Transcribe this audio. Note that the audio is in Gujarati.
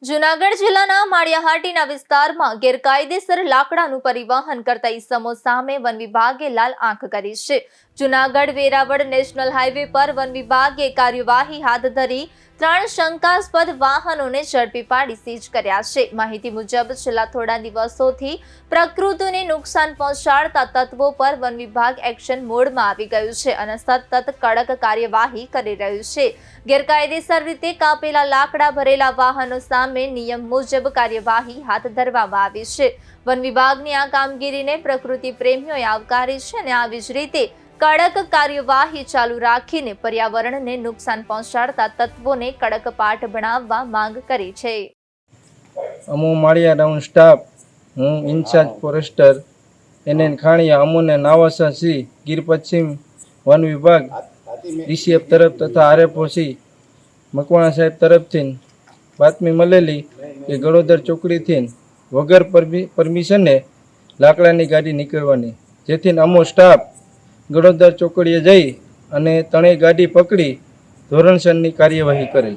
જૂનાગઢ જિલ્લાના માળિયાહાટીના વિસ્તારમાં ગેરકાયદેસર લાકડાનું પરિવહન કરતા ઈસમો સામે વન વિભાગે લાલ આંખ કરી છે। જૂનાગઢ વેરાવળ નેશનલ હાઈવે પર વન વિભાગે કાર્યવાહી હાથ ધરી 3 શંકાસ્પદ વાહનોને ઝડપી પાડી સીઝ કર્યા છે। માહિતી મુજબ છેલ્લા થોડા દિવસોથી પ્રકૃતિને નુકસાન પહોંચાડતા તત્વો પર વન વિભાગ એક્શન મોડમાં આવી ગયું છે અને સતત કડક કાર્યવાહી કરી રહ્યું છે। ગેરકાયદેસર રીતે કાપેલા લાકડા ભરેલા વાહનો સામે નિયમ મુજબ કાર્યવાહી હાથ ધરવામાં આવી છે। વન વિભાગની આ કામગીરીને પ્રકૃતિ પ્રેમીઓએ આવકારી છે અને આવી જ રીતે કડક કાર્યવાહી ચાલુ રાખીને પર્યાવરણને નુકસાન પહોંચાડતા તત્વોને કડક પાઠ બનાવવા માંગ કરી છે। અમો માળિયા ટાઉન સ્ટાફ, હું ઇન્ચાર્જ ફોરેસ્ટર NN ખાણીયા, અમોને નાવાસા સી ગીર પશ્ચિમ વન વિભાગ DCF તરફ તથા RFOC મકવાણા સાહેબ તરફથી બાતમી મળેલી કે ગળોદર ચોકડીથી વગર પરમિશને લાકડાની ગાડી નીકળવાની, જેથી અમો સ્ટાફ ગળોદર ચોકડીએ જઈ અને ત્રણેય ગાડી પકડી ધોરણસરની કાર્યવાહી કરેલ।